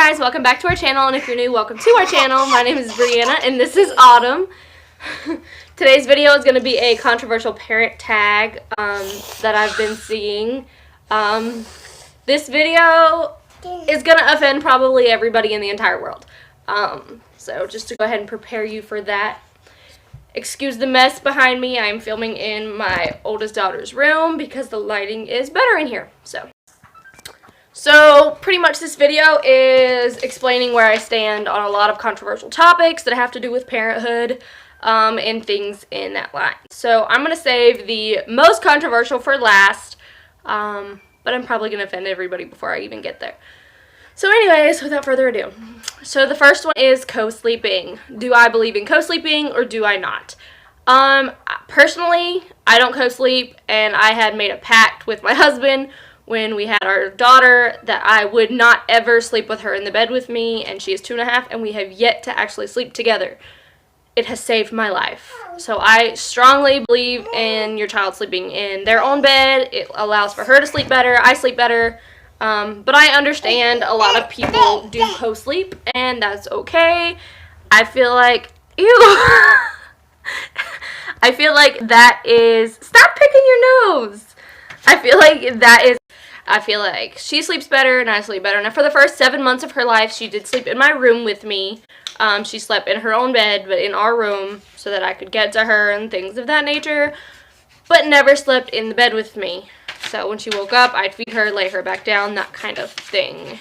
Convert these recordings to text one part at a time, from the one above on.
guys, welcome back to our channel, and if you're new, welcome to our channel. My name is Brianna, and this is Autumn. Today's video is going to be a controversial parent tag that I've been seeing. This video is going to offend probably everybody in the entire world. So just to go ahead and prepare you for that. Excuse the mess behind me. I'm filming in my oldest daughter's room because the lighting is better in here. So pretty much this video is explaining where I stand on a lot of controversial topics that have to do with parenthood and things in that line. So I'm going to save the most controversial for last, but I'm probably going to offend everybody before I even get there. So anyways, without further ado. So the first one is co-sleeping. Do I believe in co-sleeping or do I not? Personally, I don't co-sleep, and I had made a pact with my husband when we had our daughter that I would not ever sleep with her in the bed with me, and she is 2.5, and we have yet to actually sleep together. It has saved my life. So I strongly believe in your child sleeping in their own bed. It allows for her to sleep better. I sleep better. But I understand a lot of people do co-sleep, and that's okay. I feel like, ew. I feel like that is, stop picking your nose. I feel like she sleeps better and I sleep better. Now, for the first 7 months of her life, she did sleep in my room with me. She slept in her own bed, but in our room, so that I could get to her and things of that nature, but never slept in the bed with me. So when she woke up, I'd feed her, lay her back down, that kind of thing.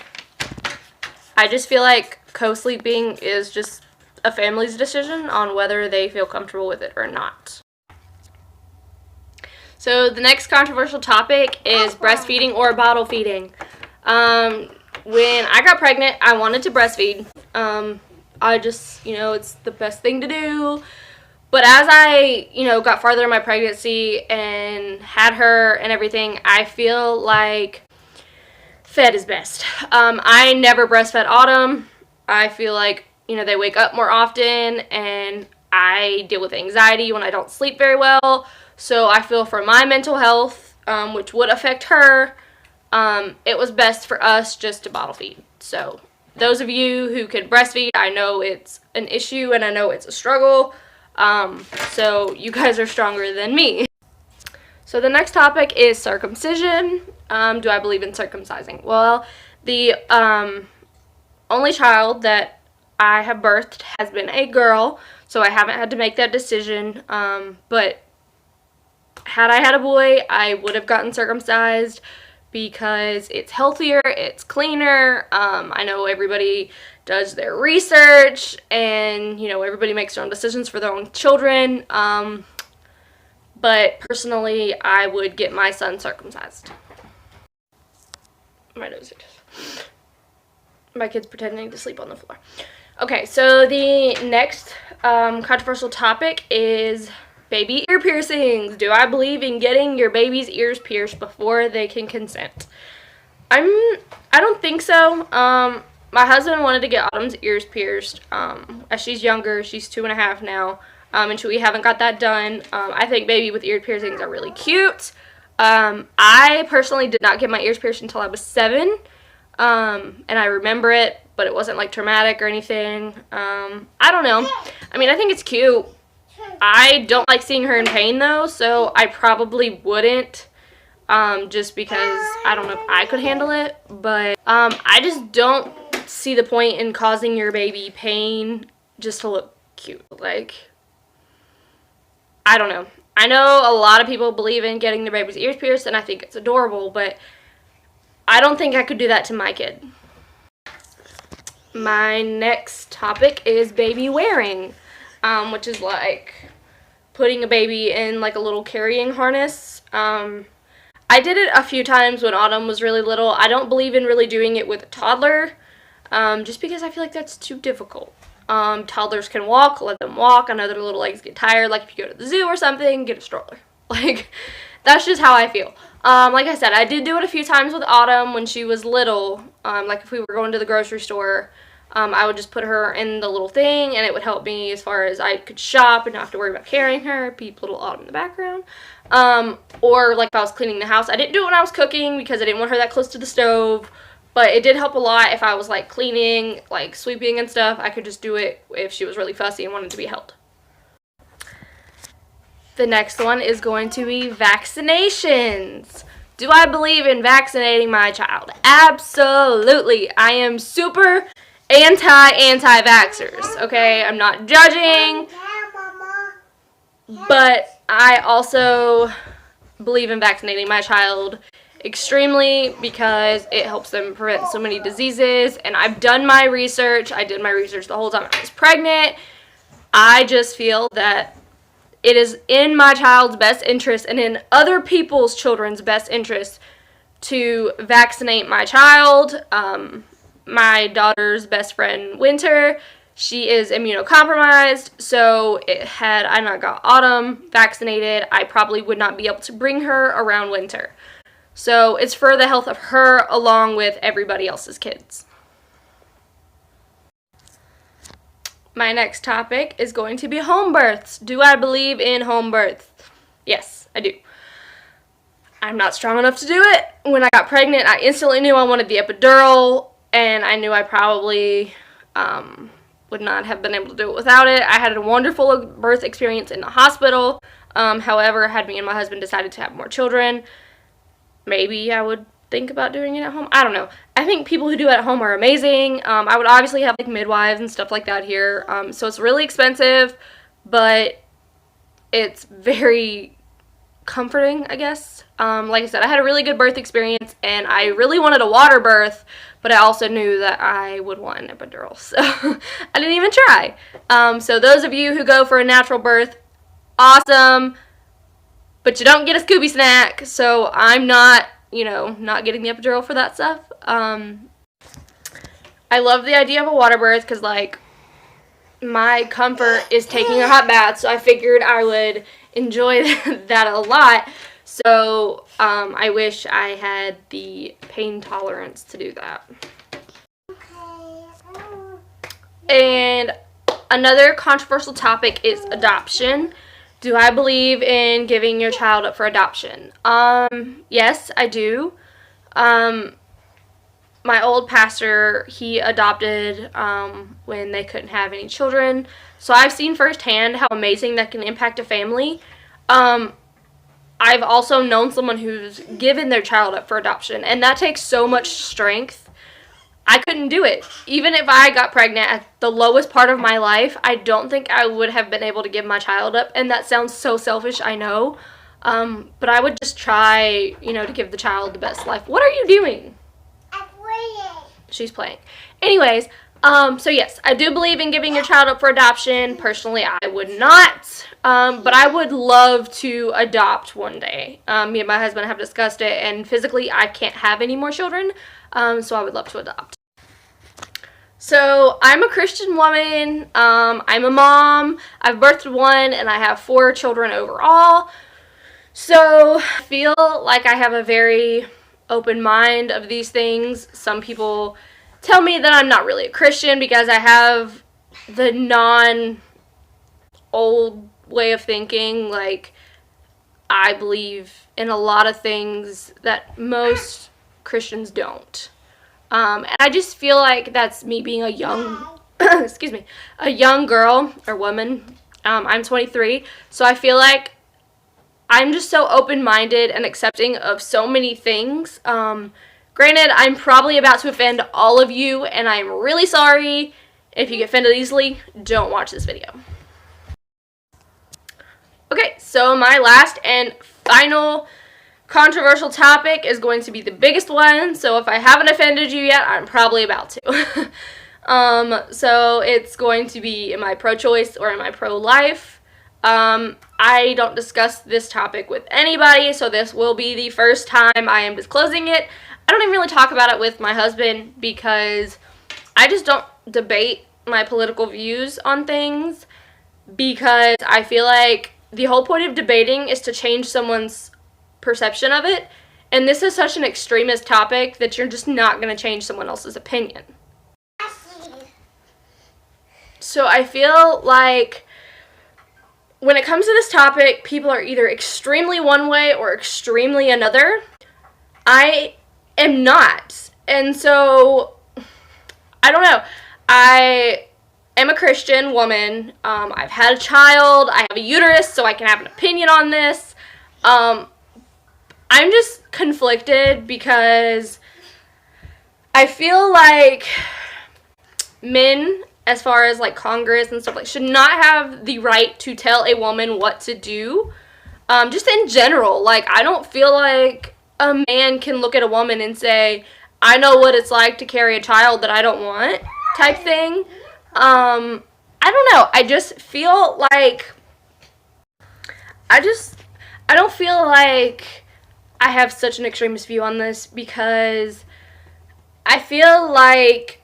I just feel like co-sleeping is just a family's decision on whether they feel comfortable with it or not. So the next controversial topic is breastfeeding or bottle feeding. When I got pregnant, I wanted to breastfeed. I just, it's the best thing to do. But as I, got farther in my pregnancy and had her and everything, I feel like fed is best. I never breastfed Autumn. I feel like, they wake up more often, and I deal with anxiety when I don't sleep very well. So I feel for my mental health, which would affect her, it was best for us just to bottle feed. So those of you who could breastfeed, I know it's an issue and I know it's a struggle. So you guys are stronger than me. So the next topic is circumcision. Do I believe in circumcising? Well, the only child that I have birthed has been a girl, so I haven't had to make that decision. But had I had a boy, I would have gotten circumcised because it's healthier, it's cleaner. I know everybody does their research, and everybody makes their own decisions for their own children. But personally, I would get my son circumcised. My nose is, my kid's pretending to sleep on the floor. Okay, so the next controversial topic is baby ear piercings. Do I believe in getting your baby's ears pierced before they can consent? I don't think so. My husband wanted to get Autumn's ears pierced. As she's younger, she's 2.5 now, and we haven't got that done. I think baby with ear piercings are really cute. I personally did not get my ears pierced until I was 7, and I remember it, but it wasn't like traumatic or anything. I don't know. I mean, I think it's cute. I don't like seeing her in pain though, so I probably wouldn't, just because I don't know if I could handle it. But I just don't see the point in causing your baby pain just to look cute. Like, I don't know. I know a lot of people believe in getting their baby's ears pierced, and I think it's adorable, but I don't think I could do that to my kid. My next topic is baby wearing, which is like putting a baby in like a little carrying harness. I did it a few times when Autumn was really little. I don't believe in really doing it with a toddler, just because I feel like that's too difficult. Toddlers can walk, let them walk. I know their little legs get tired. Like if you go to the zoo or something, get a stroller. Like, that's just how I feel. Like I said, I did do it a few times with Autumn when she was little. Like if we were going to the grocery store, I would just put her in the little thing, and it would help me as far as I could shop and not have to worry about carrying her. Peep little Autumn in the background. Or like if I was cleaning the house. I didn't do it when I was cooking because I didn't want her that close to the stove. But it did help a lot if I was like cleaning, like sweeping and stuff. I could just do it if she was really fussy and wanted to be held. The next one is going to be vaccinations. Do I believe in vaccinating my child? Absolutely. I am super anti-vaxxers, okay? I'm not judging, but I also believe in vaccinating my child extremely because it helps them prevent so many diseases. And I've done my research. I did my research the whole time I was pregnant. I just feel that it is in my child's best interest and in other people's children's best interest to vaccinate my child. My daughter's best friend, Winter, she is immunocompromised, so had I not got Autumn vaccinated, I probably would not be able to bring her around Winter. So it's for the health of her along with everybody else's kids. My next topic is going to be home births. Do I believe in home births? Yes, I do. I'm not strong enough to do it. When I got pregnant, I instantly knew I wanted the epidural, and I knew I probably would not have been able to do it without it. I had a wonderful birth experience in the hospital. However, had me and my husband decided to have more children, maybe I would think about doing it at home. I don't know. I think people who do it at home are amazing. I would obviously have like midwives and stuff like that here. So it's really expensive, but it's very comforting, I guess. Like I said, I had a really good birth experience, and I really wanted a water birth, but I also knew that I would want an epidural, so I didn't even try. So those of you who go for a natural birth, awesome, but you don't get a Scooby snack, so I'm not, not getting the epidural for that stuff. I love the idea of a water birth because, like, my comfort is taking a hot bath, so I figured I would enjoy that a lot. So I wish I had the pain tolerance to do that. And another controversial topic is adoption. Do I believe in giving your child up for adoption? Yes, I do. My old pastor, he adopted when they couldn't have any children. So I've seen firsthand how amazing that can impact a family. I've also known someone who's given their child up for adoption, and that takes so much strength. I couldn't do it. Even if I got pregnant at the lowest part of my life, I don't think I would have been able to give my child up, and that sounds so selfish, I know. But I would just try, to give the child the best life. What are you doing? I'm playing. She's playing. Anyways, so yes, I do believe in giving your child up for adoption. Personally, I would not, but I would love to adopt one day. Me and my husband have discussed it, and physically I can't have any more children, so I would love to adopt. So I'm a Christian woman. I'm a mom. I've birthed one, and I have 4 children overall. So I feel like I have a very open mind of these things. Some people tell me that I'm not really a Christian because I have the non-old way of thinking. Like, I believe in a lot of things that most Christians don't. And I just feel like that's me being a young, a young girl or woman. I'm 23, so I feel like I'm just so open-minded and accepting of so many things. Granted, I'm probably about to offend all of you, and I'm really sorry. If you get offended easily, don't watch this video. Okay, so my last and final controversial topic is going to be the biggest one, so if I haven't offended you yet, I'm probably about to. So it's going to be, am I pro-choice or am I pro-life? I don't discuss this topic with anybody, so this will be the first time I am disclosing it. I don't even really talk about it with my husband because I just don't debate my political views on things, because I feel like the whole point of debating is to change someone's perception of it, and this is such an extremist topic that you're just not going to change someone else's opinion. So I feel like when it comes to this topic, people are either extremely one way or extremely another. I am not. And so, I don't know. I am a Christian woman. I've had a child. I have a uterus, so I can have an opinion on this. I'm just conflicted because I feel like men, as far as like Congress and stuff, like, should not have the right to tell a woman what to do. Just in general, like, I don't feel like a man can look at a woman and say, I know what it's like to carry a child that I don't want, type thing. I don't know. I just feel like I don't feel like I have such an extremist view on this, because I feel like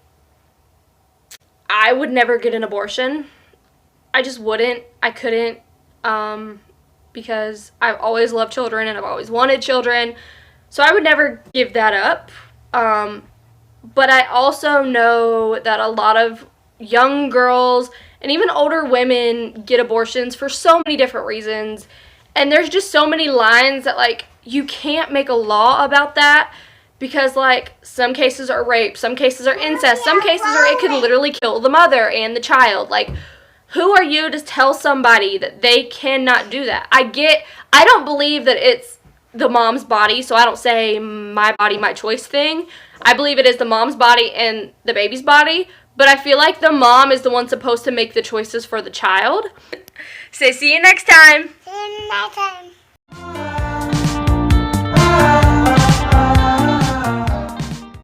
I would never get an abortion. I just wouldn't. I couldn't. Because I've always loved children and I've always wanted children. So I would never give that up. But I also know that a lot of young girls and even older women get abortions for so many different reasons. And there's just so many lines that, like, you can't make a law about that, because, like, some cases are rape, some cases are incest, some cases are it can literally kill the mother and the child. Like, who are you to tell somebody that they cannot do that? I don't believe that it's the mom's body, so I don't say my body, my choice thing. I believe it is the mom's body and the baby's body, but I feel like the mom is the one supposed to make the choices for the child. So see you next time. See you next time.